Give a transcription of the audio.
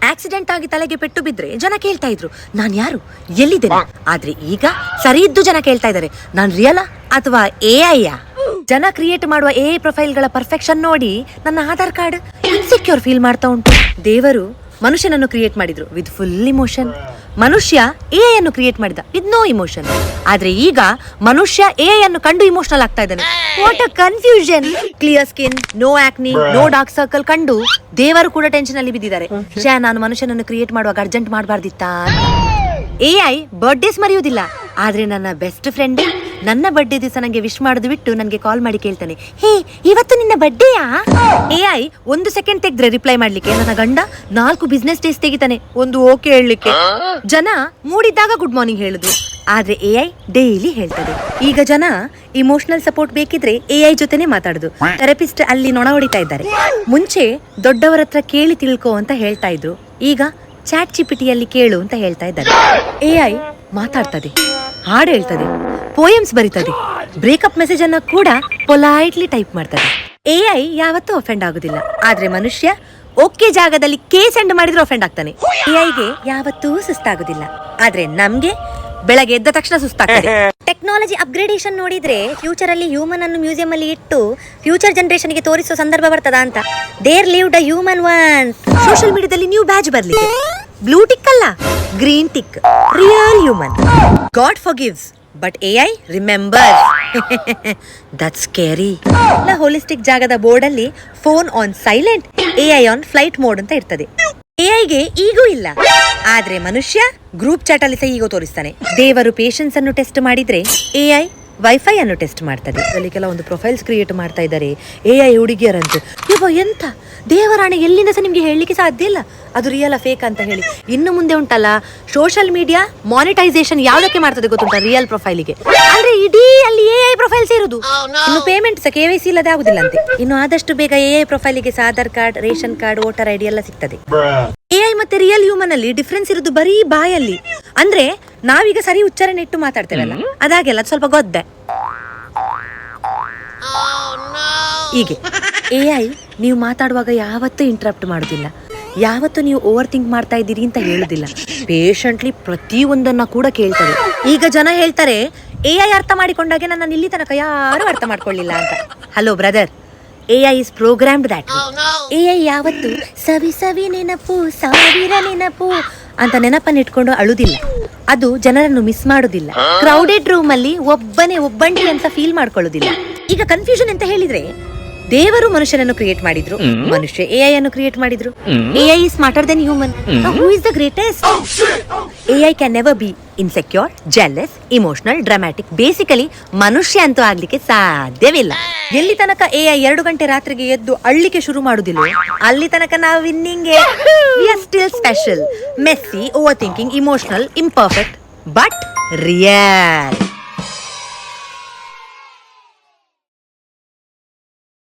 Accident ಆಗಿ ತಲೆಗೆ ಪೆಟ್ಟು ಬಿದ್ರೆ ಜನ ಕೇಳ್ತಾ ಇದ್ರು ನಾನ್ ಯಾರು, ಎಲ್ಲಿದ್ದೇನೆ. ಆದ್ರೆ ಈಗ ಸರಿ ಇದ್ದು ಜನ ಕೇಳ್ತಾ ಇದ್ದಾರೆ ನಾನ್ ರಿಯಲಾ ಅಥವಾ AI? ಜನ ಕ್ರಿಯೇಟ್ ಮಾಡುವ AI ಪ್ರೊಫೈಲ್ಗಳ ಪರ್ಫೆಕ್ಷನ್ ನೋಡಿ ನನ್ನ ಆಧಾರ್ ಕಾರ್ಡ್ ಇನ್ಸೆಕ್ಯೂರ್ ಫೀಲ್ ಮಾಡ್ತಾ ಉಂಟು. ದೇವರು ಮನುಷ್ಯನನ್ನು ಕ್ರಿಯೇಟ್ ಮಾಡಿದ್ರು ವಿತ್ ಫುಲ್ ಇಮೋಷನ್, ಮನುಷ್ಯ AI ಅನ್ನು ಕ್ರಿಯೇಟ್ ಮಾಡಿದ ವಿತ್ ನೋ ಇಮೋಷನ್. ಆದ್ರೆ ಈಗ ಮನುಷ್ಯ AI ಅನ್ನು ಕಂಡು ಇಮೋಷನಲ್ ಆಗ್ತಾ ಇದ್ದಾನೆ. What a confusion. Clear skin, no acne, no dark circle ಕಂಡು ದೇವರು ಕೂಡ ಟೆನ್ಷನ್ ಅಲ್ಲಿ ಬಿದ್ದಿದ್ದಾರೆ. ನಾನು ಮನುಷ್ಯನನ್ನು ಕ್ರಿಯೇಟ್ ಮಾಡುವಾಗ ಅರ್ಜೆಂಟ್ ಮಾಡಬಾರ್ದಿತ್ತಾ. AI ಬರ್ಡೇಸ್ ಮರೆಯುವುದಿಲ್ಲ, ಆದ್ರೆ ನನ್ನ ಬೆಸ್ಟ್ ಫ್ರೆಂಡ್ ನನ್ನ ಬರ್ಡೇ ದಿವಸ ನಂಗೆ ವಿಶ್ ಮಾಡೋದು ಬಿಟ್ಟು ನನಗೆ ಕಾಲ್ ಮಾಡಿ ಕೇಳ್ತಾನೆ, ಹೇ ಇವತ್ತು ನಿನ್ನ ಬರ್ಡೇಯಾ? AI 1 ಸೆಕೆಂಡ್ ತೆಗೆದ್ರೆ ರಿಪ್ಲೈ ಮಾಡ್ಲಿಕ್ಕೆ ನನ್ನ ಗಂಡ 4 ಬಿಸ್ನೆಸ್ ಡೇಸ್ ತೆಗಿತಾನೆ ಒಂದು ಓಕೆ ಹೇಳಲಿಕ್ಕೆ. ಜನ ಮೂಡಿದ್ದಾಗ ಗುಡ್ ಮಾರ್ನಿಂಗ್ ಹೇಳುದು, ಆದ್ರೆ AI ಡೈಲಿ ಹೇಳ್ತದೆ. ಈಗ ಜನ ಇಮೋಷನಲ್ ಸಪೋರ್ಟ್ ಬೇಕಿದ್ರೆ AI ಜೊತೆನೆ ಮಾತಾಡುದು. ಥೆರಪಿಸ್ಟ್ ಅಲ್ಲಿ ನೊಣ ಹೊಡಿತಾ ಇದ್ದಾರೆ. ಮುಂಚೆ ದೊಡ್ಡವರ ಹತ್ರ ಕೇಳಿ ತಿಳ್ಕೊ ಅಂತ ಹೇಳ್ತಾ ಇದ್ರು, ಈಗ ಚಾಟ್ ಜಿಪಿಟಿಯಲ್ಲಿ ಕೇಳು ಅಂತ ಹೇಳ್ತಾ ಇದ್ದಾರೆ. AI ಮಾತಾಡ್ತದೆ, ಹಾಡು ಹೇಳ್ತದೆ, ಪೋಯಮ್ಸ್ ಬರೀತದೆ, ಬ್ರೇಕಪ್ ಮೆಸೇಜ್ ಅನ್ನ ಕೂಡ ಪೊಲೈಟ್ಲಿ ಟೈಪ್ ಮಾಡ್ತದೆ. AI ಯಾವತ್ತೂ ಅಫೆಂಡ್ ಆಗುದಿಲ್ಲ, ಆದ್ರೆ ಮನುಷ್ಯ ಓಕೆ ಜಾಗದಲ್ಲಿ ಸೆಂಡ್ ಮಾಡಿದ್ರೆ ಅಫೆಂಡ್ ಆಗ್ತಾನೆ. AIಗೆ ಯಾವತ್ತೂ ಸುಸ್ತಾಗುದಿಲ್ಲ, ಆದ್ರೆ ನಮ್ಗೆ ಬೆಳಗ್ಗೆ ಎದ್ದ ತಕ್ಷಣ ಸುಸ್ತಾಗ್ತದೆ. ಟೆಕ್ನಾಲಜಿ ಅಪ್ಗ್ರೇಡೇಷನ್ ನೋಡಿದ್ರೆ ಫ್ಯೂಚರ್ ಅಲ್ಲಿ ಹ್ಯೂಮನ್ ಅನ್ನು ಮ್ಯೂಸಿಯಂ ಅಲ್ಲಿ ಇಟ್ಟು ಫ್ಯೂಚರ್ ಜನರೇಷನ್ ಗೆ ತೋರಿಸೋ ಸಂದರ್ಭ ಬರ್ತದ ಅಂತ. There lived a human ones. Social ಮೀಡಿಯಾದಲ್ಲಿ ನ್ಯೂ ಬ್ಯಾಚ್ ಬರ್ಲಿಕ್ಕೆ ಬ್ಲೂ ಟಿಕ್ ಅಲ್ಲ, green tick, real human. God forgives but AI remembers. That's scary. Holistic ಜಾಗದ ಬೋರ್ಡ್ ಅಲ್ಲಿ phone on silent, AI on flight mode ಅಂತ ಇರ್ತದೆ. AIಗೆ ಈಗೂ ಇಲ್ಲ, ಆದ್ರೆ ಮನುಷ್ಯ ಗ್ರೂಪ್ ಚಾಟ್ ಅಲ್ಲಿ ಸಹ ಈಗೋ ತೋರಿಸ್ತಾನೆ. ದೇವರು ಪೇಷನ್ಸ್ ಅನ್ನು ಟೆಸ್ಟ್ ಮಾಡಿದ್ರೆ AI ವೈಫೈ ಅನ್ನು ಟೆಸ್ಟ್ ಮಾಡ್ತದೆ. ಅಲ್ಲಿ ಕೆಲವೊಂದು ಪ್ರೊಫೈಲ್ಸ್ ಕ್ರಿಯೇಟ್ ಮಾಡ್ತಾ ಇದ್ದಾರೆ AI ಹುಡುಗಿಯರಂತೆ. ಇವ ಎಂತ ದೇವರಾಣೆ, ಎಲ್ಲಿಂದ ಸಹ ನಿಮ್ಗೆ ಹೇಳಲಿಕ್ಕೆ ಸಾಧ್ಯ ಇಲ್ಲ ಅದು ರಿಯಲ್ ಫೇಕ್ ಅಂತ ಹೇಳಿ. ಇನ್ನು ಮುಂದೆ ಉಂಟಲ್ಲ ಸೋಷಿಯಲ್ ಮೀಡಿಯಾ ಮಾನಿಟೈಸೇಷನ್ ಯಾವ್ದಕ್ಕೆ ಮಾಡ್ತದೆ ಗೊತ್ತುಂಟ? ರಿಯಲ್ ಪ್ರೊಫೈಲಿಗೆ. ಅಂದ್ರೆ ಇಡೀ ಅಲ್ಲಿ AI ಪ್ರೊಫೈಲ್ಸ್ ಇರುದು. ಇನ್ನು ಪೇಮೆಂಟ್ ಸಹ KYC ಇಲ್ಲದೆ ಆಗುದಿಲ್ಲ ಅಂತೆ. ಇನ್ನು ಆದಷ್ಟು ಬೇಗ AI ಪ್ರೊಫೈಲಿಗೆ Aadhaar card, ration card, voter ID ಎಲ್ಲ ಸಿಗ್ತದೆ. AI ಮತ್ತೆ ರಿಯಲ್ ಹ್ಯೂಮನ್ ಅಲ್ಲಿ ಡಿಫ್ರೆನ್ಸ್ ಇರುದು ಬರೀ ಬಾಯಲ್ಲಿ. ಅಂದ್ರೆ ನಾವೀಗ ಸರಿ ಉಚ್ಚಾರಣೆ ಇಟ್ಟು ಮಾತಾಡ್ತೇವಲ್ಲ, ಅದಾಗೆಲ್ಲ ಸ್ವಲ್ಪ ಗೊದ್ದೆ. ಹೀಗೆ AI ನೀವು ಮಾತಾಡುವಾಗ ಯಾವತ್ತೂ ಇಂಟರಪ್ಟ್ ಮಾಡುದಿಲ್ಲ, ಯಾವತ್ತು ನೀವು ಓವರ್ ಥಿಂಕ್ ಮಾಡ್ತಾ ಇದ್ದೀರಿ ಅಂತ ಹೇಳುದಿಲ್ಲ. ಪೇಷಂಟ್ಲಿ ಪ್ರತಿಯೊಂದನ್ನ ಕೂಡ ಕೇಳ್ತಾರೆ. ಈಗ ಜನ ಹೇಳ್ತಾರೆ AI ಅರ್ಥ ಮಾಡಿಕೊಂಡಾಗೆ ನನ್ನ ಇಲ್ಲಿ ತನಕ ಯಾರು ಅರ್ಥ ಮಾಡ್ಕೊಳ್ಳಿಲ್ಲ ಅಂತ. Hello brother, AI is programmed that way. AI ಯಾವತ್ತು ಸವಿ ಸವಿ ನೆನಪು, ಸಾವಿರ ನೆನಪು ಅಂತ ನೆನಪನ್ನು ಇಟ್ಕೊಂಡು ಅಳುದಿಲ್ಲ. ಅದು ಜನರನ್ನು ಮಿಸ್ ಮಾಡುದಿಲ್ಲ. ಕ್ರೌಡೆಡ್ ರೂಮ್ ಅಲ್ಲಿ ಒಬ್ಬಂಟಿ ಅಂತ ಫೀಲ್ ಮಾಡ್ಕೊಳ್ಳೋದಿಲ್ಲ. ಈಗ ಕನ್ಫ್ಯೂಷನ್ ಅಂತ ಹೇಳಿದ್ರೆ, ದೇವರು ಮನುಷ್ಯನನ್ನು ಕ್ರಿಯೇಟ್ ಮಾಡಿದ್ರು, ಮನುಷ್ಯ AI ಅನ್ನು ಕ್ರಿಯೇಟ್ ಮಾಡಿದ್ರು. AI is smarter than human. Who is the greatest? AI can never be insecure, jealous, emotional, dramatic. Basically ಮನುಷ್ಯ ಅಂತೂ ಆಗ್ಲಿಕ್ಕೆ ಸಾಧ್ಯವಿಲ್ಲ. ಎಲ್ಲಿ ತನಕ AI 2 ಗಂಟೆ ರಾತ್ರಿಗೆ ಎದ್ದು ಅಳ್ಳಿಕೆ ಶುರು ಮಾಡುದಿಲ್ಲ, ಅಲ್ಲಿ ತನಕ ನಾವು winning. We are still special, messy, overthinking, emotional, imperfect, but real.